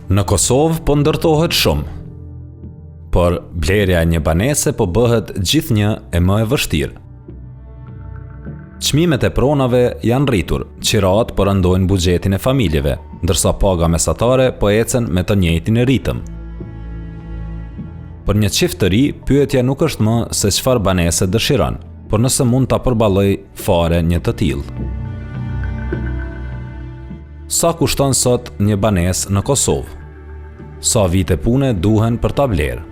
Në Kosovë po ndërtohet shumë, por blerja e një banese po bëhet gjithnjë e më e vështirë. Çmimet e pronave janë rritur, qirat po rëndojnë buxhetin e familjeve, ndërsa paga mesatare po ecën me të njëjtin ritëm. Për një çift të ri, pyetja nuk është më se çfarë banese dëshiron, por nëse mund ta përballoj fare një të tillë. Sa kushton sot një banesë në Kosovë? Sa vite pune duhen për ta blerë?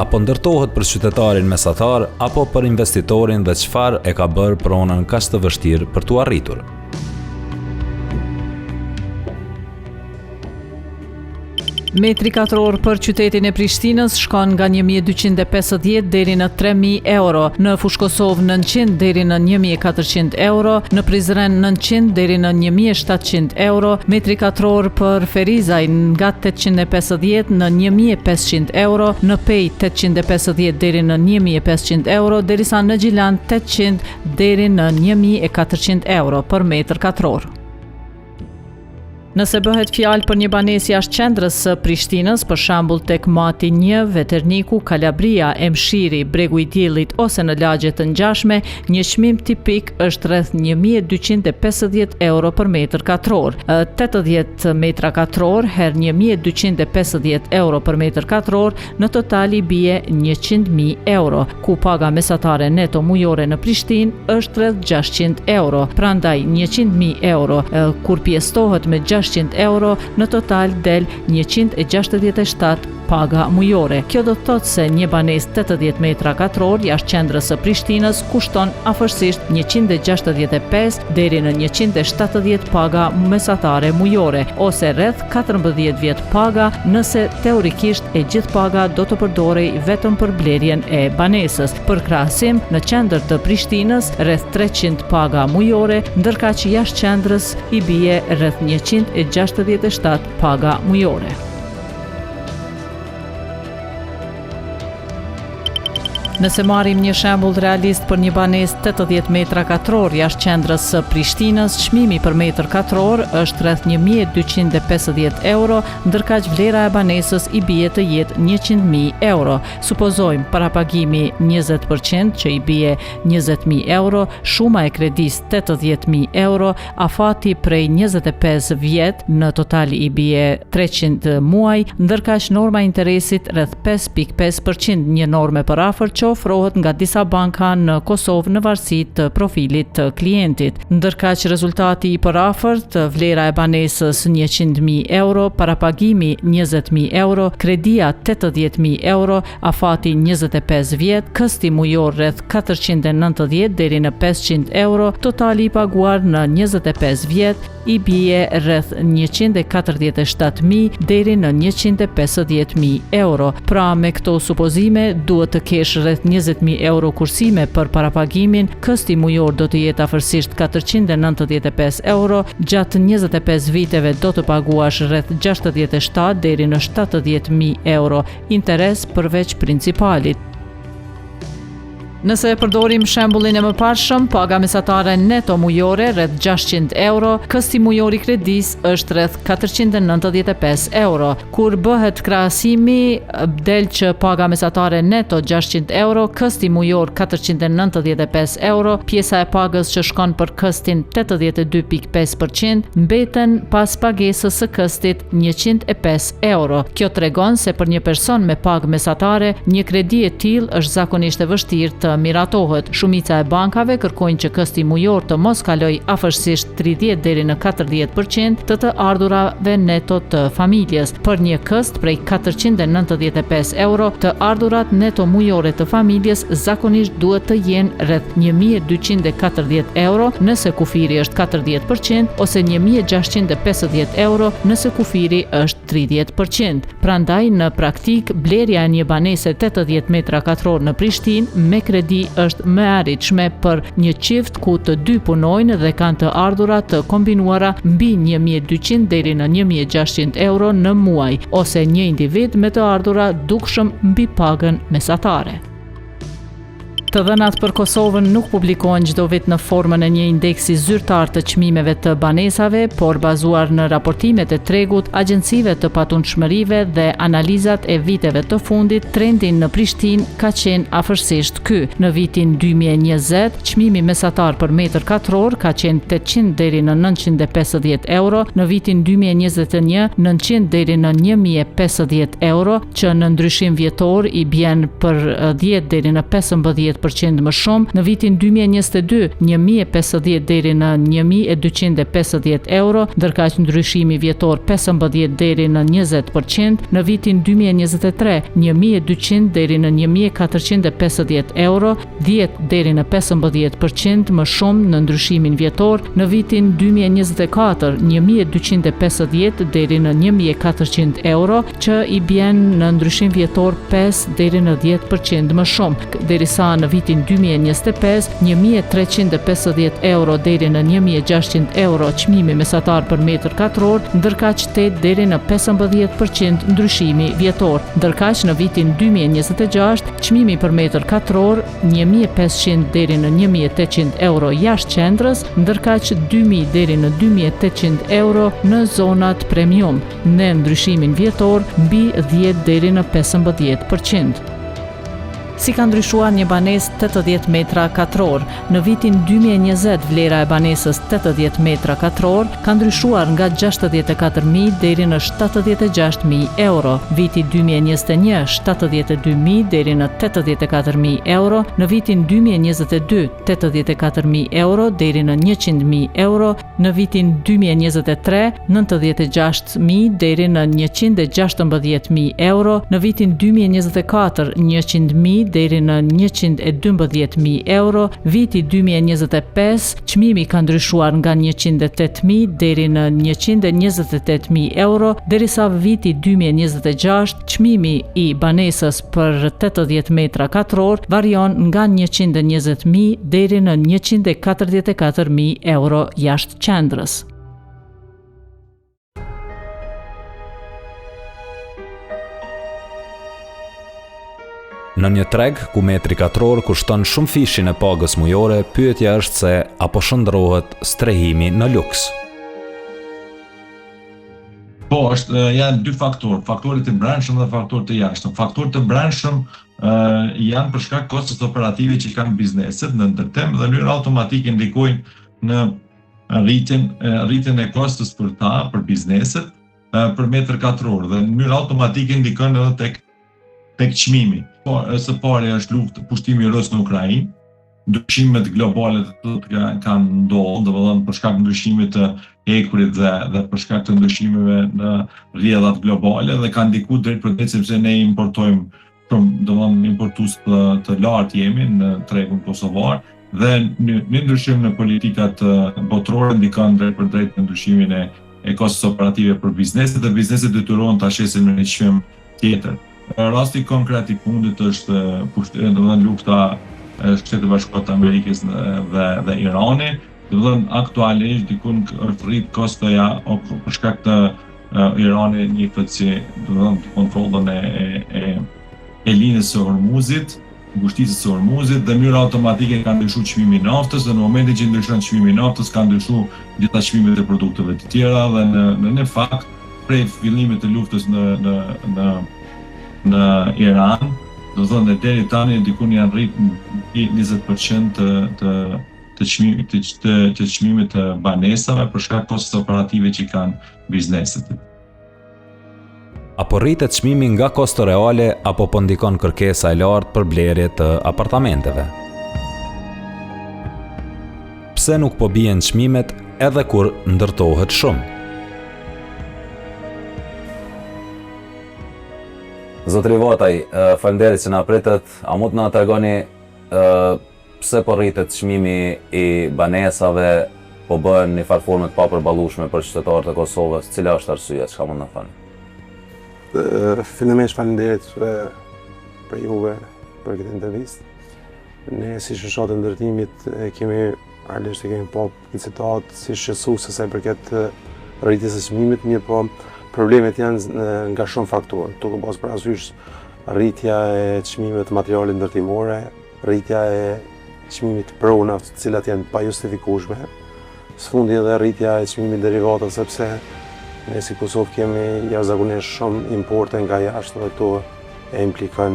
Apo ndërtohet për qytetarin mesatar apo për investitorin dhe çfarë e ka bërë pronën kaq të vështirë për t'u arritur? Metri katror për qytetin e Prishtinës shkon nga 1.250 deri në 3.000 euro, në Fush Kosovë 900 deri në 1.400 euro, në Prizren 900 deri në 1.700 euro, metri katror për Ferizaj nga 850 në 1.500 euro, në Pej 850 deri në 1.500 euro, derisa në Gjilan 800 deri në 1.400 euro për metër katror. Nëse bëhet fjalë për një banesë jashtë qendrës së Prishtinës, për shembull tek Mati 1, Veterniku, Kalabria, Emshiri, Bregu i Diellit ose në lagje të ngjashme, një çmim tipik është rreth 1.250 euro për metër katror. 80 metra katror herë 1.250 euro për metër katror, në total i bie 100.000 euro, ku paga mesatare neto mujore në Prishtinë është rreth 600 euro. Prandaj 100.000 euro kur pjestohet me 600 euro, në total del 167 paga mujore. Kjo do të thotë se një banesë 80 metra katror jashtë qendrës së Prishtinës kushton afërsisht 165 deri në 170 paga mesatare mujore, ose rreth 14 vjet paga, nëse teorikisht e gjithë paga do të përdorej vetëm për blerjen e banesës. Për krahasim, në qendër të Prishtinës rreth 300 paga mujore, ndërkaq jashtë qendrës i bie rreth 167 paga mujore. Nëse marrim një shembull realist për një banesë 80 metra katror jashtë qendrës së Prishtinës, çmimi për metër katror është rreth 1.250 euro, ndërkaq vlera e banesës i bie të jetë 100.000 euro. Supozojmë parapagimi 20% që i bie 20.000 euro, shuma e kredisë 80.000 euro, afati prej 25 vjet në total i bie 300 muaj, ndërkaq norma e interesit rreth 5.5%, një norme përafër që ofrohet nga disa banka në Kosovë në varësi të profilit të klientit. Ndërkaq rezultati i përafërt, vlera e banesës 100.000 euro, parapagimi 20.000 euro, kredia 80.000 euro, afati 25 vjet, kësti mujor rreth 490 deri në 500 euro, totali i paguar në 25 vjet i bie rreth 147.000 deri në 150.000 euro. Pra me këto supozime duhet të kesh rreth 20.000 euro kursime për parapagimin, kësti mujor do të jetë afërsisht 495 euro, gjatë 25 viteve do të paguash rreth 67 deri në 70.000 euro interes përveç principalit. Nëse e përdorim shembullin e mëparshëm, paga mesatare neto mujore rreth 600 euro, kësti mujor i kredis është rreth 495 euro. Kur bëhet krahasimi, del që paga mesatare neto 600 euro, kësti mujor 495 euro, pjesa e pagës që shkon për këstin 82.5%, mbeten pas pagesës së këstit 105 euro. Kjo tregon se për një person me pagë mesatare, një kredi e tillë është zakonisht e vështirë të miratohet. Shumica e bankave kërkojnë që kësti mujor të mos kaloj afërsisht 30 deri në 40% të ardhurave neto të familjes. Për një këst prej 495 euro, të ardhurat neto mujore të familjes zakonisht duhet të jenë rreth 1.240 euro nëse kufiri është 40%, ose 1.650 euro nëse kufiri është 30%. Prandaj në praktik blerja e një banese 80 metra katror në Prishtinë me kredi është më e arritshme për një çift ku të dy punojnë dhe kanë të ardhurat të kombinuara mbi 1.200 deri në 1.600 euro në muaj, ose një individ me të ardhura dukshëm mbi pagën mesatare. Të Të dhënat për Kosovën nuk publikohen çdo vit në formën e një indeksi zyrtar të çmimeve të banesave, por bazuar në raportimet e tregut, agjencive të patundshmërive dhe analizat e viteve të fundit, trendi në Prishtinë ka qenë afërsisht ky. Në vitin 2020, çmimi mesatar për metër katror ka qenë 800 deri në 950 euro, në vitin 2021 900 deri në 1050 euro, që në ndryshim vjetor i bjen për 10 deri në 15% më shumë, në vitin 2022 1050 deri në 1250 euro, ndërkaq ndryshimi vjetor 15 deri në 20%, në vitin 2023 1200 deri në 1450 euro, 10 deri në 15% më shumë në ndryshimin vjetor, në vitin 2024 1250 deri në 1400 euro, që i bjen në ndryshim vjetor 5 deri në 10% më shumë, derisa në vitin 2025 1350 euro deri në 1600 euro çmimi mesatar për metër katror, ndërkaq 8 deri në 15% ndryshimi vjetor. Ndërkaq në vitin 2026 çmimi për metër katror 1500 deri në 1800 euro jashtë qendrës, ndërkaq 2000 deri në 2800 euro në zonat premium, në ndryshimin vjetor mbi 10 deri në 15%. Si ka ndryshuar një banesë 80 metra katror? Në vitin 2020 vlera e banesës 80 metra katror ka ndryshuar nga 64.000 deri në 76.000 euro. Viti 2021 72.000 deri në 84.000 euro. Në vitin 2022 84.000 euro deri në 100.000 euro. Në vitin 2023 96.000 deri në 116.000 euro. Në vitin 2024 100.000 deri në 112.000 euro, viti 2025 çmimi ka ndryshuar nga 108.000 deri në 128.000 euro, derisa viti 2026 çmimi i banesës për 80 metra katror varion nga 120.000 deri në 144.000 euro jashtë qendrës. Në një treg ku metri katror kushton shumë fishin e pagës mujore, pyetja është se apo shndrohet strehimi në luks. Po, janë dy faktorë, faktorët e brendshëm dhe faktorët e jashtëm. Faktorët e brendshëm janë për shkak kostos operative që kanë bizneset në ndërtim dhe në mënyrë automatike ndikojnë në rritjen e kostos për ta, për bizneset, për metër katror dhe në mënyrë automatike ndikojnë edhe tek çmimi. Së pari është luftë, pushtimi i Rusë në Ukrainë, ndryshimet globale të kanë ndodhur, domethënë për shkak të ndryshimit të ekurit dhe për shkak të ndryshimeve në rrjedhat globale dhe kanë ndikuar drejt për drejt sepse ne importojmë shumë, domethënë importues të lartë jemi në tregun kosovar dhe një ndryshim në politikat botërore ndikon drejt për drejt në ndryshimin e kostos operative për bizneset dhe bizneset detyrohen ta shesin në një çmim tjetër. Rasti konkret i fundit është domethënë lufta e Shtetit Bashkuar të Amerikës dhe Irani. Domethënë aktualisht dikun është rrit kostoja për shkak të Irani njëfet si domethënë kontrollën e linjës së Hormuzit, ngushtisës së Hormuzit dhe në mënyrë automatike ka ndryshuar çmimi i naftës dhe në momentin që ndryshon çmimi i naftës ka ndryshuar gjitha çmimet e produkteve të tjera dhe në fakt prej fillimit të luftës në Iran, do të thonë deri tani dikun janë rritur 20% të çmimit të banesave për shkak kostos operative që kanë bizneset. Apo rritet çmimi nga kosto reale apo po ndikon kërkesa e lartë për blerje të apartamenteve? Pse nuk po bien çmimet edhe kur ndërtohet shumë? Zotri Vataj, faleminderit që na pritet. A mund të na tregoni pse po rritet çmimi i banesave, po bëhen në një formë të papërballueshme për qytetarët e Kosovës? Cila është arsyeja, çka mund na thoni? Fillimisht faleminderit për juve për këtë intervistë. Ne si shoqata e ndërtimit kemi publicitat si shqetësuese sa i përket rritjes së çmimit, mirë po problemet janë nga shumë faktorë, duke pasur parasysh rritja e çmimeve të materiale ndërtimore, rritja e çmimit të pronave, të cilat janë pa justifikueshme. Sfundi edhe rritja e çmimit derivatave, sepse ne si Kosovë kemi jashtëzakonisht shumë importe nga jashtë dhe këto e implikon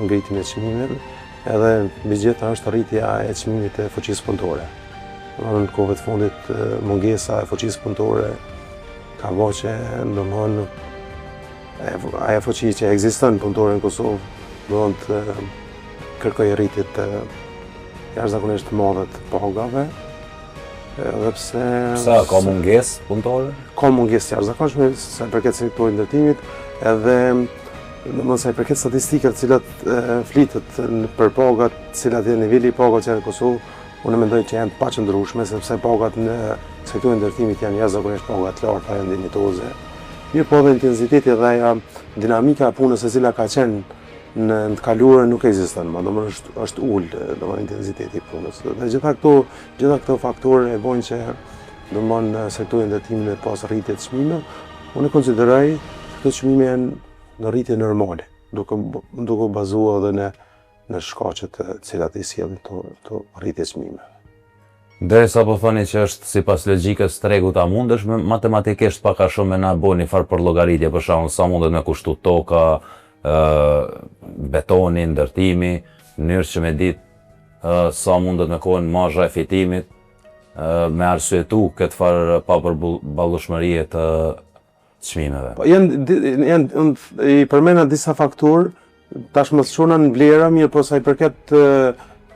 ngritjen e çmimeve. Edhe mbi gjitha është rritja e çmimit të fuqisë punëtore. Në kohëve të fundit mungesa e fuqisë punëtore ka bërë që domthonë ajo fuqi që ekziston punëtore në Kosovë do të kërkojë rritje të jashtëzakonisht të mëdha të pagave. Edhe pse ka mungesë punëtore? Ka mungesë jashtëzakonshme sa i përket sektorit ndërtimit, edhe domethënë sa i përket statistikave të cilat flitet për pagat, të cilat janë niveli i pagave që në Kosovë, unë mendoj që janë pa qëndrueshme, sepse pagat në sektorin ndërtimit janë jashtëzakonisht paga të larta, janë dinjitoze. Mirë po dhe intensiteti dhe ajo dinamika e punës e cila ka qenë në të kaluarën nuk ekziston, domethënë është ulë, domethënë intensiteti i punës. Dhe gjitha këto faktorë e bojnë që domethënë sektori i ndërtimit pas rritjes të çmimeve, unë konsideroj këto çmime janë në rritje normale, duke bazuar edhe në shkaqet të cilat i sjellin këto rritje çmimeve. Derisa po thoni që është sipas logjikës tregut, a mundesh matematikisht pak a shumë me na bëni far për llogaritje, për shembull sa mundet me kushtu toka, betoni, ndërtimi, në mënyrë që me ditë sa mundet me kohën marrja e fitimit, me arsyetu këtë farë papërballueshmërie të çmimeve. I përmenda disa faktorë, tashmë shona në vlera, mirë po sa i përket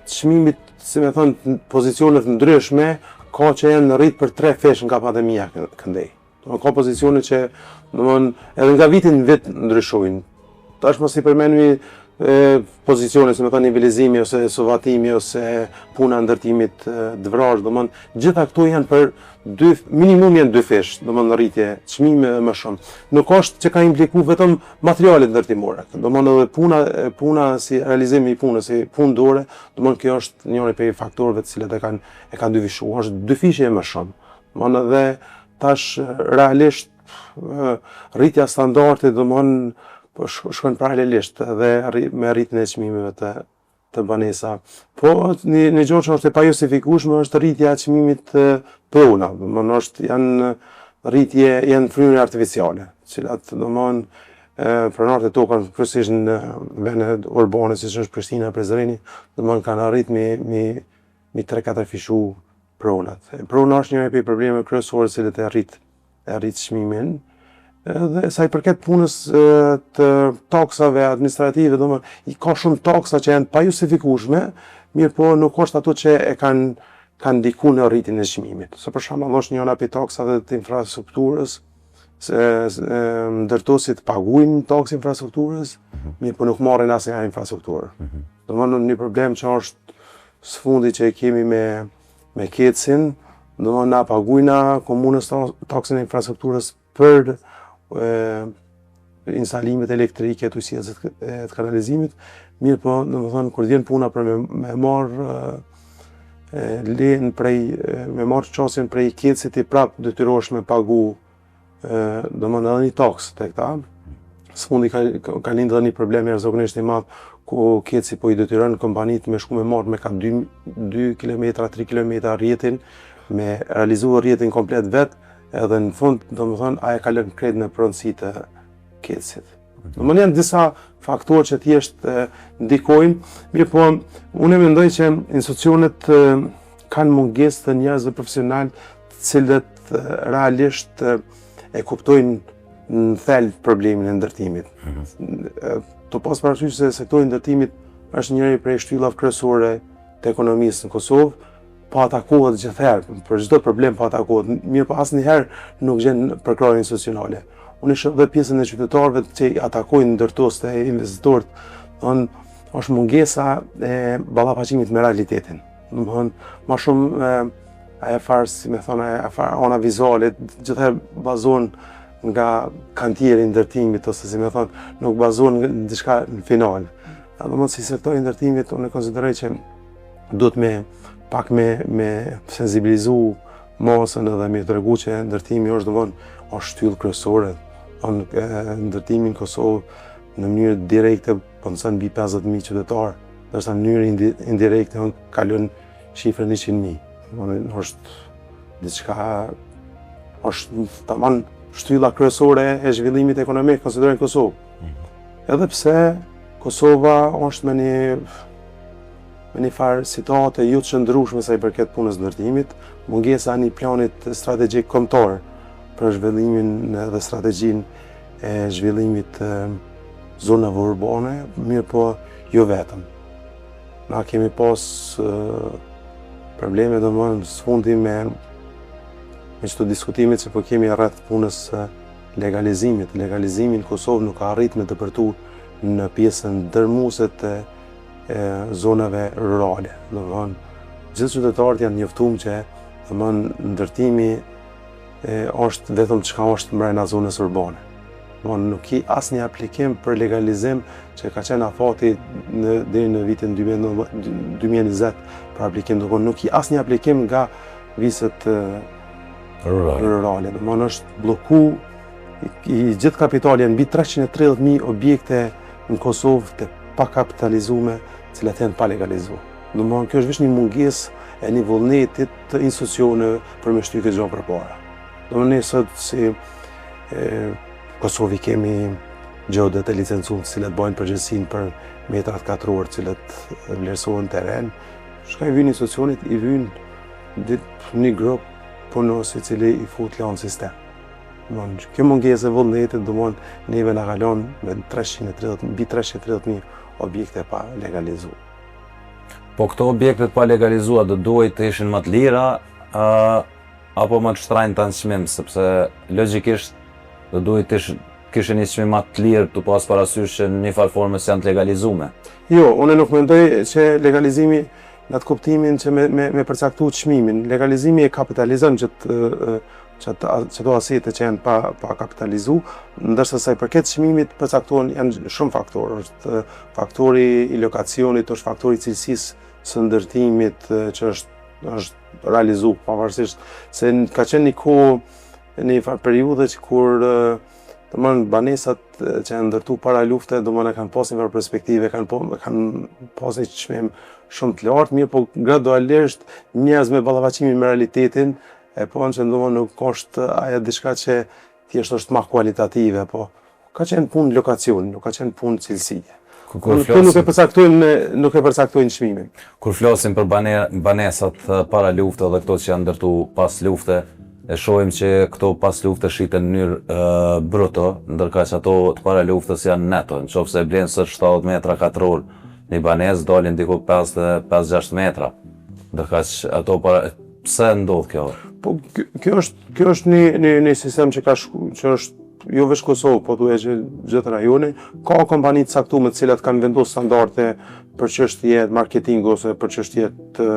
çmimit, si me thonë, pozicionet ndryshme, ka që janë në rrit për 3 fesh nga pandemia këndej. Ka pozicione që edhe nga vitin në vit ndryshojnë. Tashmë si përmendemi pozicione, si me thonë, nivelizimi ose suvatimi ose puna ndërtimit dëvrarsh, gjitha këto janë për minimum janë 2 fesh, në rritje çmime më shumë. Nuk është që ka implikuar vetëm materialet ndërtimore. Edhe puna si realizimi i punës, si punë dore, kjo është njëri prej faktorëve të cilët e kanë dyfishuar, është 2 fishje më shumë. Edhe tash realisht rritja standarde shkon paralelisht edhe me rritjen e çmimeve të banesa. Po një gjë që është e pajustifikueshme është rritja e çmimit të pronave. Janë fryrje artificiale, të cilat pronarët e tokës kryesisht në vende urbane siç është Prishtina, Prizreni, kanë arrit mi 3-4 fishu pronat. Prona është një prej problemeve kryesore që e arrit çmimin. Dhe sa i përket punës të taksave administrative, ka shumë taksa që janë pa justifikueshme, mirë po nuk është ato që e kanë ndiku në rritjen e çmimit. Se për shembull është njëra prej taksave të infrastrukturës, ndërtosit paguajnë taksë infrastrukturës, mirë po nuk marrin asnjë infrastrukturë. Një problem që është sfundi që e kemi me KEC-in, na paguajna komunës taksën e infrastrukturës për instalimet elektrike të ujësisë të kanalizimit, mirë po, kur vjen puna për me marrë çështjen prej KEC-it i prapë detyrohesh me pagu edhe një taksë tek ta. Sfundi ka lindur një problem jashtëzakonisht i madh ku KEC-i po i detyron kompanitë me shku me marrë me ka 2 km, 3 km rrjetin, me realizuar rrjetin komplet vet. Edhe në fund, aja ka lënë krejt në pronësi të KEC-it. Janë disa faktorë që thjesht ndikojnë, mirë po, unë mendoj që institucionet kanë mungesë të njerëzve profesional të cilët realisht e kuptojnë në thelb problemin e ndërtimit. Të pas parasysh se sektori i ndërtimit është njëri prej shtyllave kryesore të ekonomisë në Kosovë, po atakohet gjithherë, për çdo problem po atakohet, mirë po asnjëherë nuk gjen përkrahje institucionale. Unë shoh edhe pjesën e qytetarëve që atakojnë ndërtuesët e investitorët, është mungesa e ballafaqimit me realitetin. Më shumë ajo farë, si me thonë, ona vizuale, gjithherë bazohen nga kantieri i ndërtimit ose si me thonë, nuk bazohen në diçka në final. Si sektori i ndërtimit, unë konsideroj që duhet pak me sensibilizu masën edhe me tregu që ndërtimi është shtyllë kryesore. Ndërtimi në Kosovë në mënyrë direkte punson mbi 50.000 qytetarë ndërsa në mënyrë indirekte unë kalon shifrën 100.000. Është diçka, është tamam shtylla kryesore e zhvillimit ekonomik konsiderojnë Kosovë. Edhe pse Kosova është me një farë situate jo të qëndrueshme sa i përket punës ndërtimit, mungesa një planit strategjik kombëtar për zhvillimin dhe strategjinë e zhvillimit zonave urbane, mirë po jo vetëm. Na kemi pas probleme domethënë sfundi me çdo diskutimit që po kemi rreth punës legalizimit. Legalizimin në Kosovë nuk ka arrit me dëpërtu në pjesën dërmuese të zonave rurale. Domethënë, gjithë qytetarët janë njoftuar që domethënë ndërtimi është vetëm çka është mbrenda zonës urbane. Domethënë nuk ka asnjë aplikim për legalizim që ka qenë afati deri në vitin 2020 për aplikim. Domethënë nuk ka asnjë aplikim nga viset rurale. Domethënë është blloku i gjithë kapitali janë mbi 330.000 objekte në Kosovë të pakapitalizume, të cilat janë pa legalizuar. Domethënë kjo është vetëm një mungesë e një vullnetit të institucioneve për me shtyr këtë gjë përpara. Domethënë ne sot si Kosovë kemi gjeodet e licencuar të cilat bajnë përgjegjësinë për metrat katror të cilat vlerësohen terren. Shka i vjen institucionit, i vjen një grup punës i cili i fut lanë sistem. Kjo mungesë e vullnetit neve na kalon me mbi 330.000 objekte pa legalizuar. Po këto objektet pa legalizuar do duhet të ishin më të lira apo më të shtrenjta të çmim, sepse logjikisht do duhet të kishin një çmim më të lirë të pas parasysh që në një farë formës janë të legalizuar. Jo, unë nuk mendoj që legalizimi në atë kuptimin që me përcaktu çmimin. Legalizimi e kapitalizon çdo asete që janë pa kapitalizu, ndërsa sa i përket çmimit përcaktohen janë shumë faktorë. Është faktori i lokacionit, është faktori i cilësisë së ndërtimit që është realizuar, pavarësisht se ka qenë një kohë në një periudhë kur banesat që janë ndërtuar para lufte, kanë pasur një perspektive, kanë pasur një çmim shumë të lartë, mirë po gradualisht njerëz me ballavaqimin me realitetin e po që nuk është ajo diçka që thjesht është më kualitative, po ka qenë punë lokacioni, nuk ka qenë punë cilësie. Nuk e përcaktojnë çmimin. Kur flasim për banesat para lufte dhe këto që janë ndërtuar pas lufte, e shohim që këto pas lufte shiten në mënyrë bruto, ndërkaq që ato të para luftës janë neto. Nëse blen sot 70 metra katror, një banesë dalin diku 5-6 metra. Ndërkaq ato pse ndodh kjo? Po kjo është një sistem që është jo vetëm Kosovë, po thuaj që gjithë rajoni, ka kompani të caktuara të cilat kanë vendosur standarde për çështje marketingu ose për çështje të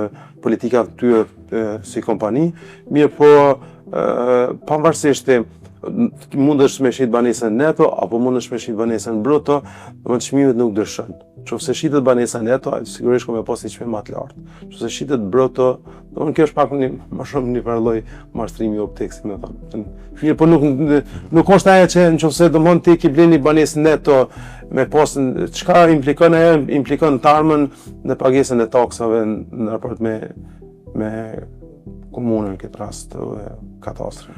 politikave të tyre si kompani. Mirë po pavarësisht mundesh me shit banesën neto apo mundesh me shit banesën bruto, çmimet nuk ndryshojnë. Nëse shitet banesa neto, sigurisht ka me pas një çmim më të lartë. Nëse shitet bruto, kjo është pak më shumë një lloj mashtrimi optik, si më thonë. Mirë, po nuk është ajo që nëse ti ke blen një banesë neto me pas çka implikon ajo, implikon tarmën në pagesën e taksave në raport me komunën në këtë rast katastrin.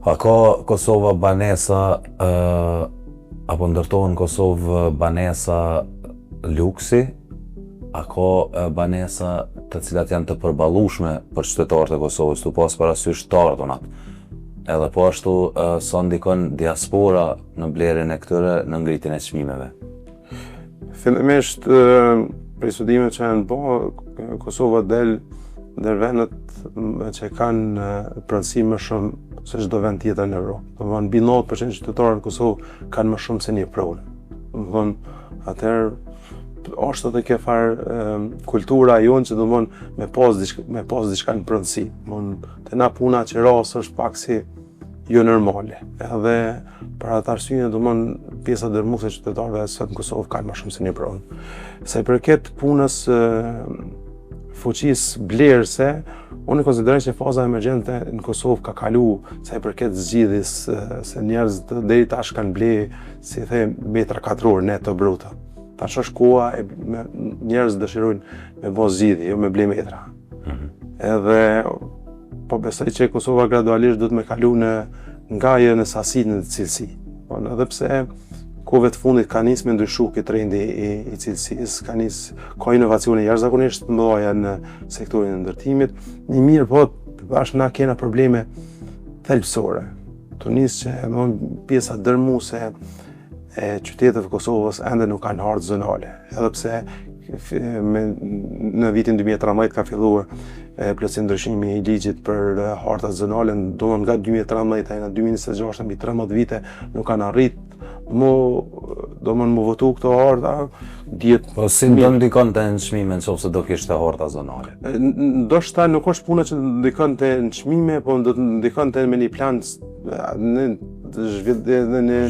A ka Kosova banesa apo ndërtohen Kosovë banesa luksi, a ka banesa të cilat janë të përballueshme për qytetarët e Kosovës, tu pas parasysh të ardhunat. Edhe po ashtu sa ndikon diaspora në blerjen e këtyre në ngritjen e çmimeve. Fillimisht për studimet që janë bërë, Kosova del ndër vendet që kanë pronësi më shumë se çdo vend tjetër në Evropë. Domethënë mbi 90% qytetarët e Kosovës kanë më shumë se një pronë. Domethënë atëherë është edhe kjo farë kultura jonë që domethënë me pas diçka në pronësi. Domethënë te na puna që ras është pak si jo normale. Edhe për atë arsye domethënë pjesa dërmuese e qytetarëve sot në Kosovë kanë më shumë se një pronë. Sa i përket punës fuqisë blerëse, unë konsideroj që faza emergjente në Kosovë ka kalu sa i përket zgjidhjes, se njerëz deri tash kanë ble, si the, metra katror neto bruto. tash është koha e njerëz dëshirojnë me bë zgjidhje, jo me ble metra. Edhe po besoj që Kosova gradualisht do të me kalu nga ajo në sasi në cilësi. Edhe pse kohëve të fundit ka nisë me ndryshu këtë trendi i cilësisë, ka inovacione jashtëzakonisht të mëdha në sektorin e ndërtimit. Një mirë, po bashkë na kena probleme thelbësore. Tunis që pjesa dërmuese e qyteteve të Kosovës ende nuk kanë hartë zonale. Edhe pse në vitin 2013 ka filluar plotësim ndryshimi i ligjit për hartat zonale, domethënë nga 2013 e nga 2026 mbi 13 vite nuk kanë arrit mu votu këto harta. Po si do ndikon të çmime nëse do kishte harta zonale? Ndoshta nuk është puna që ndikon të çmime, po do të ndikon të me një plan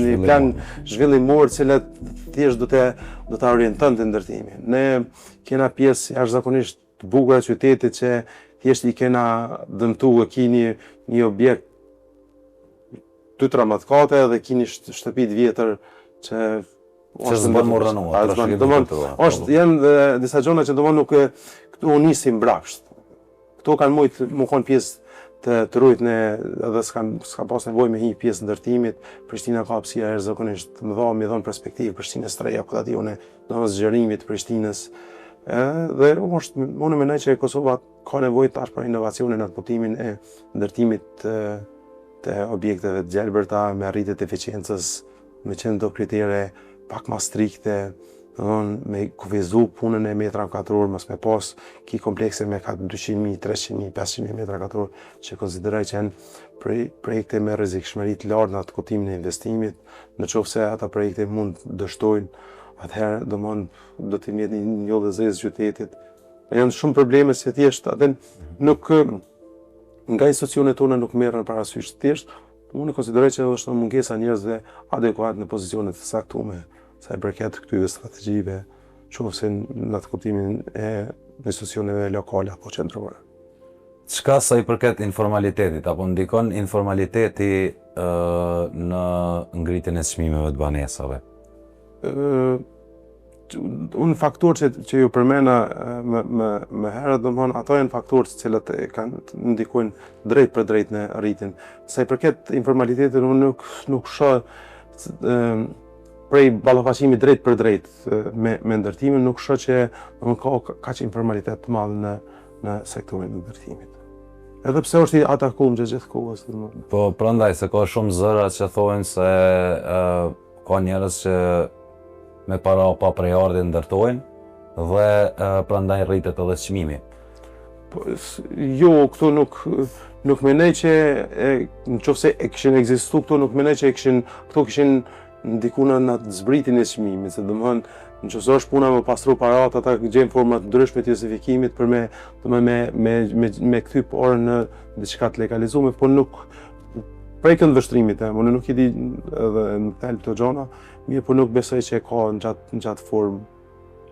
një plan zhvillimor cilat thjesht do ta orientonte ndërtimin. Ne kena pjesë jashtëzakonisht të bukura të qytetit që thjesht i kena dëmtuar, kini një objekt 2-3 kate dhe kini shtëpi të vjetër që s'bën më rënuar. Janë disa gjona që domosdoshmë nuk këtu nisin mbrapsht. Këto kanë mujt më kon pjesë të rujt edhe s'ka pas nevojë me një pjesë ndërtimit. Prishtina ka hapësira jashtëzakonisht të mëdha, me dhënë perspektivë Prishtinës së Reja, kuptationë domos zgjerimit të Prishtinës. Dhe unë mendoj që Kosova ka nevojë tash për inovacione në kuptimin e ndërtimit të objekteve të gjelbërta me arritje të eficiencës, me qenë do kritere pak më strikte, me kufizu punën e metra katror, mos me pas ki komplekse me 200.000, 300.000, 500.000 metra katror, që konsideroj që janë projekte me rrezikshmëri të lartë në atë kuptimin e investimit. Në qoftë se ata projekte mund dështojnë, atëherë do të jetë një njollë zezë qytetit. Janë shumë probleme se thjesht atë nuk nga institucionet tona nuk merren parasysh thjesht. Unë konsideroj që është mungesa njerëzve adekuat në pozicionet të saktuara sa i përket këtyre strategjive, qofse në atë kuptimin e institucioneve lokale apo qendrore. Çka sa i përket informalitetit, apo ndikon informaliteti në ngritjen e çmimeve të banesave? Unë faktor që ju përmena më herët, domthonë ato janë faktorë të cilët kanë ndikojnë drejt për drejt në rritjen. Sa i përket informalitetit, unë nuk shoh prej ballafaqimit drejt për drejt me ndërtimin, nuk shoh që ka kaq informalitet të madh në sektorin e ndërtimit. Edhe pse është i atakuar gjithë kohës. Po prandaj se ka shumë zëra që thonë se ka njerëz që me para pa prejardhje ndërtojnë dhe prandaj rritet edhe çmimi. Jo, këtu nuk mendoj që nëse e kishin ekzistuar këtu, nuk mendoj që këtu kishin ndikuna në zbritin e çmimit, se domethënë nëse është puna me pastru parat, ata gjejnë forma të ndryshme të justifikimit për me kthy porën në diçka të legalizuar, por nuk prej këndvështrimit, unë nuk i di edhe në thelb të gjona, mirë, por nuk besoj që ka në gjatë formë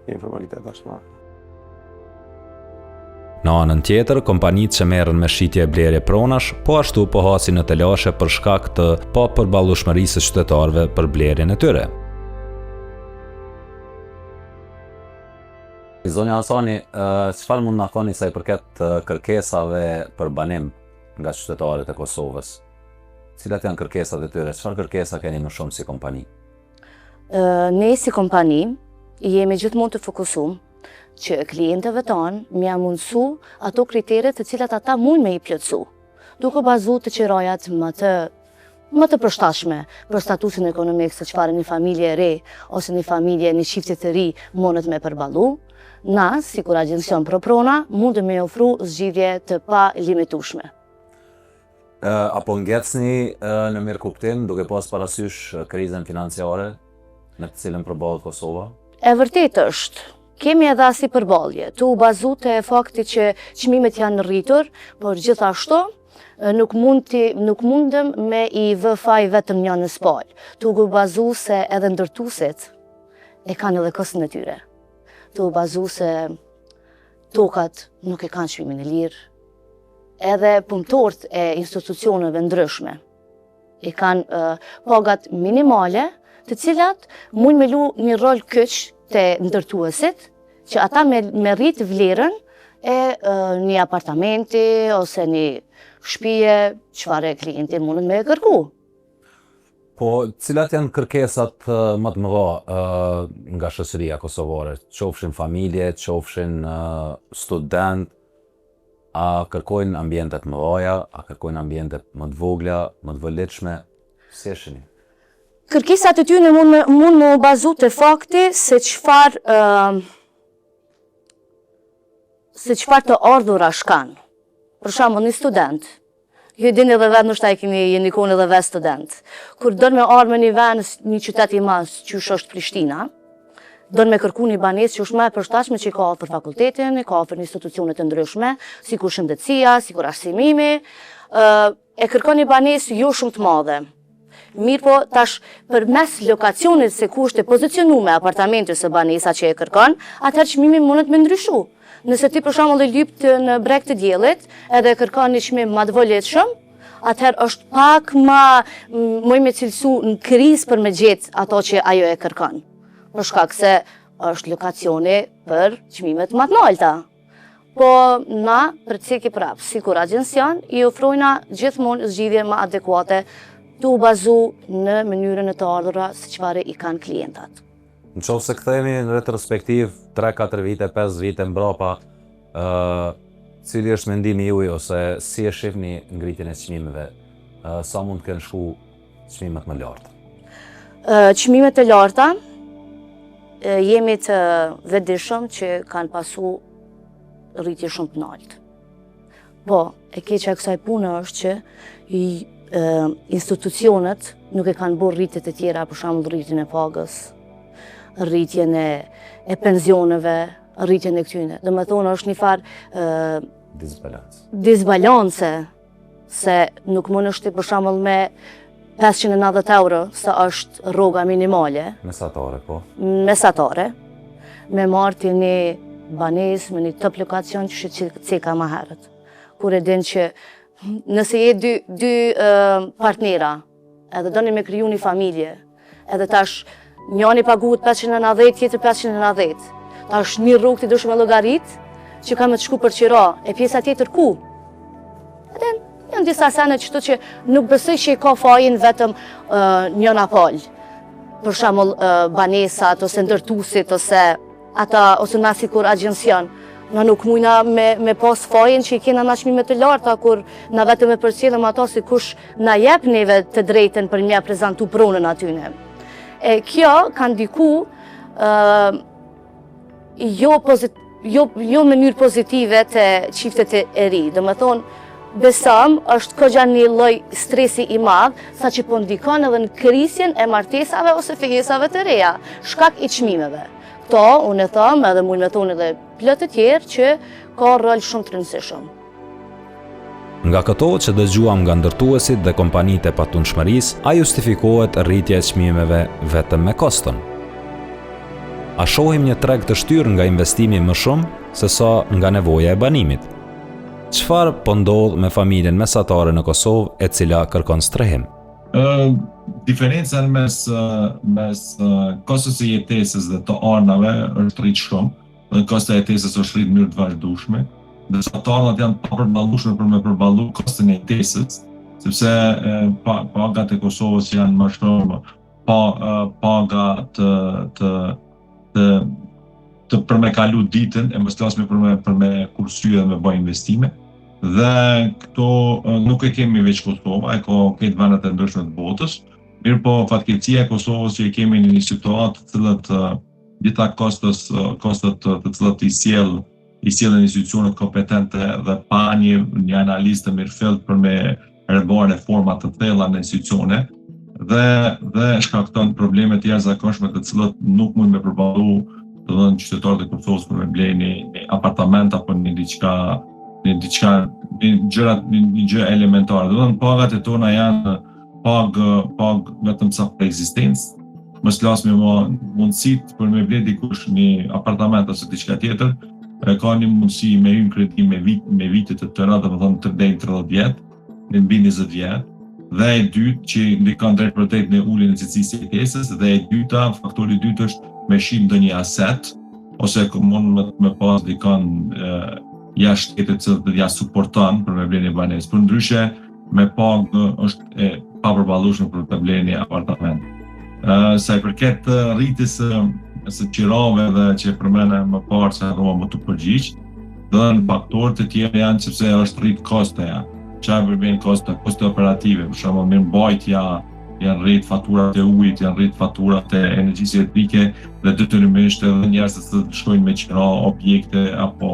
informalitet ashtu. Në anën tjetër, kompanitë që merren me shitje e blerje pronash, po ashtu po hasin në telashe për shkak të pa përballueshmërisë së qytetarëve për blerjen e tyre. Zonja Hasani, çfarë mund na thoni sa i përket kërkesave për banim nga qytetarët e Kosovës? Cilat janë kërkesat e tyre? Çfarë kërkesa keni më shumë si kompani? Ne si kompani jemi gjithmonë të fokusuar që klientëve tonë më janë mundësu ato kriteret të cilat ata mund me i plotësu, duke bazuar të qirojat më të përshtatshme për statusin ekonomik se çfarë një familje e re ose një familje, një çifti të ri mundet me përballu. Na, si kur agjencion pro prona, mundem me ofru zgjidhje të pa limitueshme. Apo ngjecni në mirë kuptim duke pas parasysh krizën financiare në të cilën përballet Kosova? E vërtet është. Kemi edhe si përballje, tu bazu te fakti që çmimet janë rritur, por gjithashtu nuk mundem me i vë faj vetëm një në spal. Tu bazu se edhe ndërtuesit e kanë edhe kostën e tyre. Tu bazu se tokat nuk e kanë çmimin e lirë. Edhe punëtorët e institucioneve ndryshme i kanë pagat minimale, të cilat mund me lu një rol kyç të ndërtuesit, që ata me rritë vlerën e një apartamenti ose një shtëpie, çfarë klienti mundet me kërku. Po, cilat janë kërkesat më të mëdha nga shoqëria kosovare? Qofshin familje, qofshin student, a kërkojnë ambientet më mëdha, a kërkojnë ambientet më të vogla, më të vëllëtshme? Si e shihni? Kërkesat e tyre mund më bazu te fakti se çfarë të ardhura shkan. Për shembull, një student, ju dini edhe vetë nështë jeni konë edhe vetë student. Kur don me ardhë me një vend, një qytet i madh, qysh është Prishtina, don me kërku një banesë që është më e përshtatshme që ka për fakultetin, ka për institucione të ndryshme, sikur shëndetësia, sikur arsimimi, e kërkon një banesë jo shumë të madhe. Mirë po, tash përmes lokacionit se ku është e pozicionuar apartamenti ose banesa që e kërkon, atëherë çmimi mundet me ndryshu. Nëse ti për shembull e lyp në breg të diellit edhe kërkon një çmim më të vogëlshëm, atëherë është pak më me cilësu në krizë për me gjetë ato që ajo e kërkon. Për shkak se është lokacioni për çmimet më të larta. Po na për ceki prap, sikur agjencion, i ofrojna gjithmonë zgjidhje më adekuate të u bazu në mënyrën e të ardhura se çfarë i kanë klientat. Në qoftë se kthehemi në retrospektiv 3-4 vite, 5 vite mbrapa, cili është mendimi juaj ose si e shihni ngritjen e çmimeve? Sa mund të kenë shku çmimet më larta? Çmimet e larta jemi të vetëdijshëm që kanë pasu rritje shumë të lartë. Po, e keqja e kësaj pune është që institucionet nuk e kanë bërë rritjet e tjera, për shembull rritjen e pagës, rritjen e pensioneve, rritjen e këtyne. Dhe me thonë është një farë disbalance, se nuk mund është për shembull me 590 euro, sa është rroga minimale. Mesatare, po. Mesatare. Me marrë një banesë, me një top lokacion që ceka më herët. Kur e din që nëse je dy partnera, edhe doni me kriju një familje, edhe tash njani paguhet 590, tjetër 590. Tash një rrugë ti dush me llogarit që ka me të shku për qira, e pjesa tjetër ku? Edhe janë disa sene që nuk besoj që i ka fajin vetëm njëna palë. Për shembull banesat ose ndërtuesit ose na sikur agjencion. Na nuk mujna me pas fajin që i kena na çmime të larta kur na vetëm e përcjellëm ato si kush na jep neve të drejtën për mja prezantu pronën atyne. Kjo ka ndiku jo në mënyrë pozitive të çiftet e ri. Do me thonë, besam është kogja një lloj stresi i madh, sa që po ndikon edhe në krisjen e martesave ose fejesave të reja, shkak i çmimeve. Këto, unë e thëm, edhe mund me thonë edhe plot të tjerë që ka rol shumë të rëndësishëm. Nga këto që dëgjuam nga ndërtuesit dhe kompanitë e patundshmërisë, a justifikohet rritja e çmimeve vetëm me koston? A shohim një treg të shtyrë nga investimi më shumë se sa nga nevoja e banimit? Çfarë po ndodh me familjen mesatare në Kosovë e cila kërkon strehim? Diferenca mes kostës së jetesës dhe të arnave është rritë shumë, dhe kosta e jetesës është rritë në mënyrë të vazhdueshme. Dhe sa të arnat janë pa përballueshme për me përballu kostën e jetesës, sepse pagat e Kosovës janë më shumë paga të për me kalu ditën, e mos flasme për me kursye dhe me bëj investime. Dhe këto nuk e kemi veç Kosova, e ka këtë vendet e ndryshme të botës, mirë po fatkeqësia e Kosovës që i kemi në një situatë të cilët gjitha kostet të cilët i sjellin institucionet kompetente dhe pa një analistë mirëfillt për me rëbërë reformat të thella në institucione dhe shkakton probleme të jashtëzakonshme të cilët nuk mund me përballu të dhënë qytetarët e Kosovës për me blej një apartament apo një gjë elementare. Do të thënë pagat e tona janë pagë vetëm sa për ekzistencë. Mos flasim më mundësit për me blej dikush një apartament ose diçka tjetër, ka një mundësi me hyrë kredi me vite të tëra, do të thënë të deri 30 vjet, në mbi 20 vjet. Dhe e dytë që ndikon drejt për drejt në uljen e cilësisë së jetesës, dhe e dyta, faktori i dytë është me shit ndonjë aset, ose mund me pas dikon jashtë shtetit që të ja suporton për me blej një banesë. Për ndryshe, me pagë është e papërballueshme për të blej një apartament. Sa i përket rritjes së qirave dhe që përmene më parë se rroma më të përgjigj, dhe në faktorët e tjerë janë sepse është rrit kosteja. Çfarë përbën koste operative, për shembull mirëmbajtja, janë rrit faturat e ujit, janë rrit faturat e energjisë elektrike dhe detyrimisht edhe njerëzit që shkojnë me qira objekte apo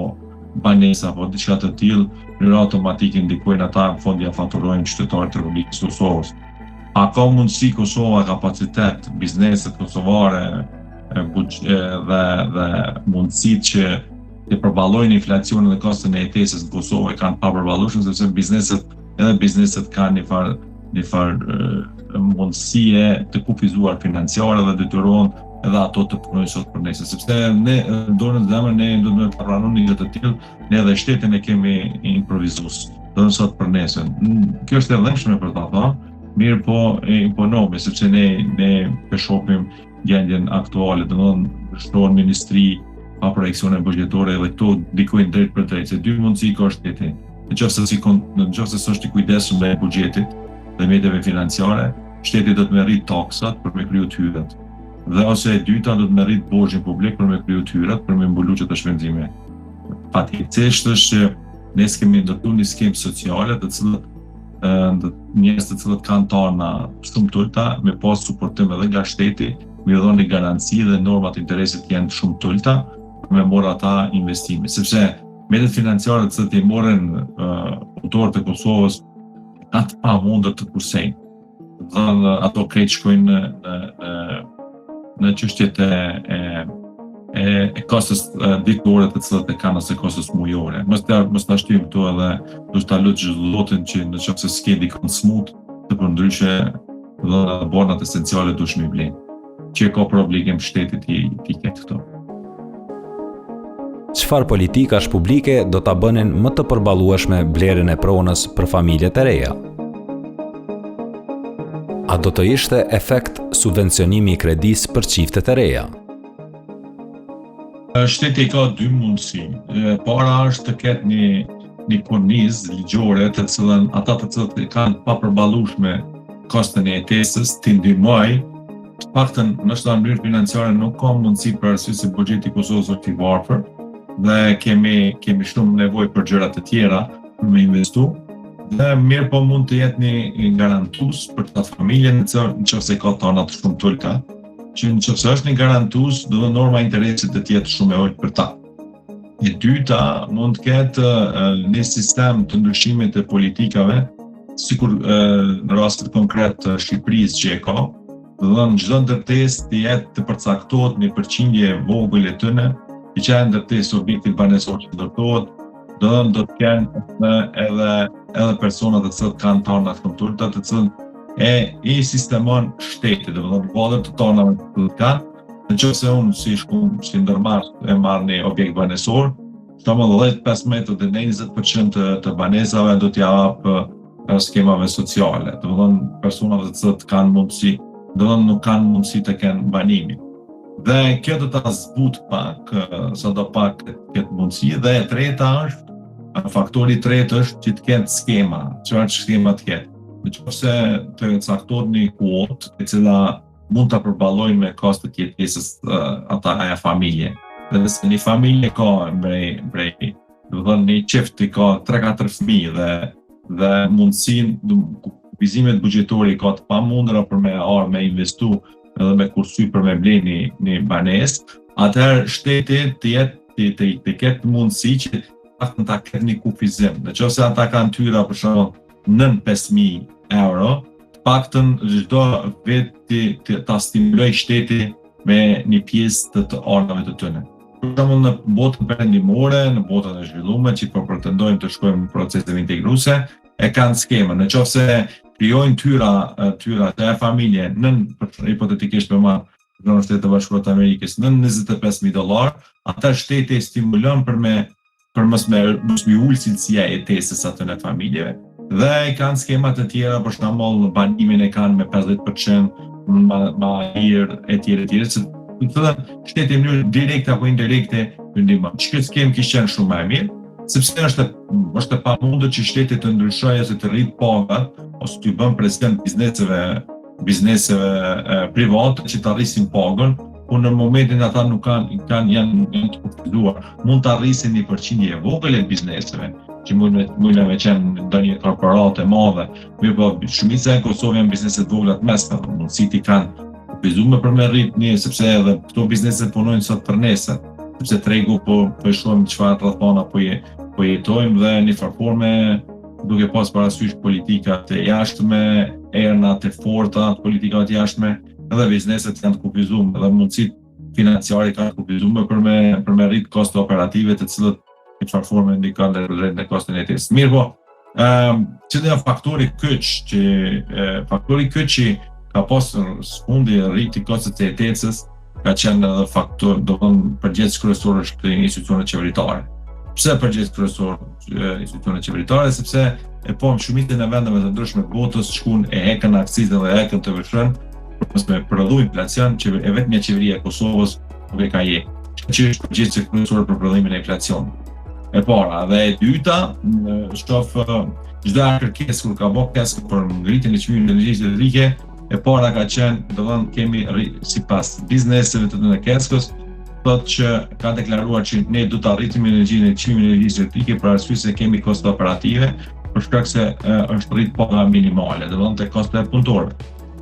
banesa apo diçka të tillë, në automatik ndikojnë ata në fund ja faturojnë qytetarët e Republikës së Kosovës. A ka mundësi Kosova, kapacitet, bizneset kosovare dhe mundësitë që të përballojnë inflacionin dhe kostin e jetesës në Kosovë kanë papërballueshëm, sepse bizneset kanë një farë mundësie të kufizuar financiare dhe detyrohen edhe ato të punojnë sot për nesër, sepse ne dorën e zemrën ne do të pranojmë një gjë të tillë, ne edhe shtetin e kemi improvizues, do të sot për nesër. Kjo është e dhënshme për ta thënë, mirë po e imponome, sepse ne shohim gjendjen aktuale, do të thonë shtohen ministri pa projekcione buxhetore dhe këto ndikojnë drejt për drejt, se dy mundësi ka shteti. Nëse s'është i kujdesshëm me buxhetit dhe mjeteve financiare, shteti do të merrit taksat për me kriju të hyrat. Dhe ose e dyta do të merrit borxhin publik për me kriju të hyrat, për me mbulu çdo shpenzime. Fatkeqësisht është që ne kemi ndërtuar një skemë sociale të cilët njerëz të cilët kanë tarna shumë të ulta me pas suportim edhe nga shteti, me dhënë një garanci dhe normat e interesit janë shumë të ulta për me marrë ata investime. Sepse mjetet financiare të cilët i morën autorët e Kosovës kanë të pamundur të kursejnë. Dhe ato krejt shkojnë në çështjet e kostës ditore të cilat e kanë ose kostës mujore. Mos ta shtyjmë këtu edhe do të lutë zlotin që nëse s'ke dikon smut të përndryshe dhe bornat esenciale dush me blen. Që ka për obligim shtetit i ketë këto. Çfarë politikash publike do ta bënin më të përballueshme blerjen e pronës për familjet e reja? A do të ishte efekt subvencionimi i kredisë për çiftet e reja? Shteti ka dy mundësi. Para është të ketë një kornizë ligjore të cilën ata të cilët kanë papërballueshme kostin e jetesës të ndihmojë. Të paktën nështë në mënyrë financiare nuk ka mundësi për arsye se buxheti i Kosovës është i varfër dhe kemi shumë nevojë për gjëra të tjera për me investu. Dhe mirë po mund të jetë një garantues për të familjen nëse ka tarna të shumë të ulta, që nëse është një garantues, do të norma interesit të jetë shumë e ulët për ta. E dyta mund të ketë një sistem të ndryshimit të politikave, sikur në rastin konkret të Shqipërisë që e ka, do të thonë çdo ndërtesë të jetë të përcaktohet një përqindje e vogël e tyre, i që ndërtesë objektit banesor që ndërtohet, do të kenë edhe persona të cilët kanë tarna të ulta, të cilët i sistemon shteti, do të thonë valët të tarnave të cilët kanë. Nëse unë si ndërmarrës e marr një objekt banesor, shembull 10-15% dhe 20% të banesave do t'ja jap skemave sociale, do të thonë personave të cilët kanë mundësi, do të thonë nuk kanë mundësi të kenë banimin. Dhe kjo do ta zbut pak, sadopak këtë mundësi, dhe e treta është faktori i tretë është që të ketë skema, çfarë skema të ketë. Nëse të caktohet një kuotë e cila mund ta përballojnë me kostet e jetesës aja familje. Dhe nëse një familje ka mbrej, do të thonë një çift i ka 3-4 fëmijë dhe mundësinë kufizimet buxhetore ka të pamundura për me investu edhe me kursy për me bleni një banesë, atëherë shteti të ketë mundësi që ta ketë një kufizim. Nëse ata kanë tyra për shembull nën 5.000 euro, paktën çdo vit ta stimuloj shteti me një pjesë të orave të tyre. Për shembull në botën perëndimore, në botën e zhvilluar që po pretendojmë të shkojmë në procesin integruese, e kanë skemën. Nëse krijojnë tyra të familje nën hipotetikisht për në Shtetet e Bashkuara të Amerikës nën $25,000, ata shteti stimulon për mos me ulë cilësia e jetesës atë në familjeve. Dhe kanë skemat të tjera, për shembull banimin e kanë me 50% ma hirë e tjere, në të thënë shteti në mënyrë direkte apo indirekte ju ndihmon. Kjo skemë kishte qenë shumë më e mirë, sepse është e pamundur që shteti të ndryshojë ose të rrit pagat ose të bën presion bizneseve private që të arrisin pagën, por në momentin ata nuk janë të kufizuar. Mund të arrisin një përqindje e vogël e bizneseve, që mund me qenë ndonjë korporate madhe, mirë po shumica e Kosovës janë biznese të vogla të mesme, mundësit i kanë kufizuar për me rritje, sepse edhe këto biznese punojnë sot për nesër, sepse tregu po e shohim çfarë rrethana po jetojmë dhe në forme duke pas parasysh politikat e jashtme, ernat e forta, politikat e jashtme, edhe bizneset janë të kufizuar dhe mundësit financiare kanë të kufizuar për me rrit koste operative të cilët në çfarë forme ndikojnë në kostin e jetesës. Mirë po, cili janë faktori kyç që ka pasur sfundi rriti kostet e jetesës, ka qenë edhe faktor, do të thonë përgjegjës kryesor është institucionet qeveritare. Pse përgjegjës kryesor institucionet qeveritare? Sepse e po shumicën e vendeve të ndryshme të botës shkuan e hekën akcizën dhe hekën të vëshën për me prodhu inflacion, që e vetmja qeveria e Kosovës nuk e ka je. Që është përgjegjës kryesore për prodhimin e inflacionit. E para, dhe e dyta, shtof çdo kërkesë kur ka bërë kërkesë për ngritjen e çmimit të energjisë elektrike, e para ka qenë, do të thonë kemi sipas bizneseve të kërkesës, thotë që ka deklaruar që ne do të arrijmë çmimin e energjisë elektrike për arsye se kemi koste operative, për shkak se është rrit paga minimale, do të thonë te kostet punëtorëve.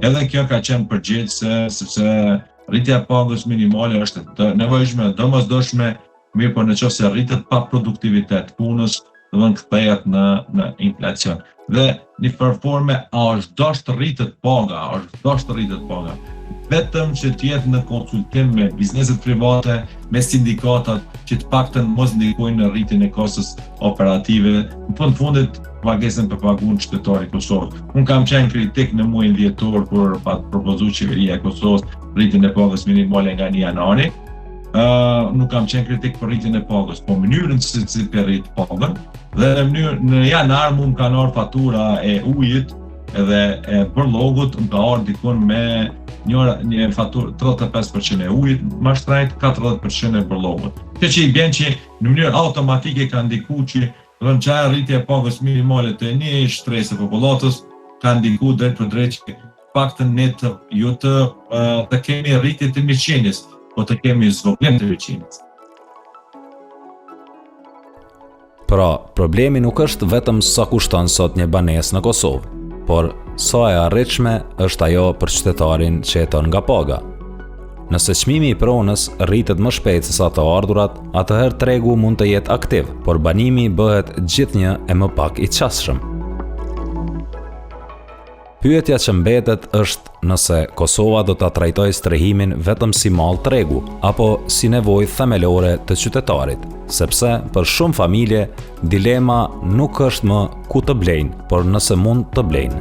Edhe kjo ka qenë përgjegjëse sepse rritja e pagës minimale është të nevojshme, domosdoshme, mirë po nëse rritet pa produktivitet punës, do të thonë kthehet në inflacion. Dhe në forme është dashur të rritet paga, vetëm që të jetë në konsultim me bizneset private, me sindikatat, që të paktën mos ndikojnë në rritjen e kostës operative, në fundit pagesën për paguën qytetari i Kosovës. Unë kam qenë kritik në muajin dhjetor kur pa propozuar qeveria e Kosovës rritjen e pagës minimale nga 1 janari. Nuk kam qenë kritik për rritjen e pagës, po mënyrën se si të rrit pagën, dhe në janar mund kanë ardhur fatura e ujit edhe e bërllogut, më ka ardhur dikon me një faturë 35% e ujit, mashtrajt 40% e bërllogut. Kjo që i bën që në mënyrë automatike ka ndikuar që çaja rritja e pagës minimale të një shtresë popullatës ka ndikuar drejt për drejt që paktën ne të kemi rritje të mirëqenies, po të kemi zvogëlim të mirëqenies. Pra, problemi nuk është vetëm sa kushton sot një banesë në Kosovë, por sa e arritshme është ajo për qytetarin që jeton nga paga. Nëse çmimi i pronës rritet më shpejt se sa të ardhurat, atëherë tregu mund të jetë aktiv, por banimi bëhet gjithnjë e më pak i qasshëm. Pyetja që mbetet është nëse Kosova do ta trajtojë strehimin vetëm si mall tregu apo si nevojë themelore të qytetarit, sepse për shumë familje dilema nuk është më ku të blejnë, por nëse mund të blejnë.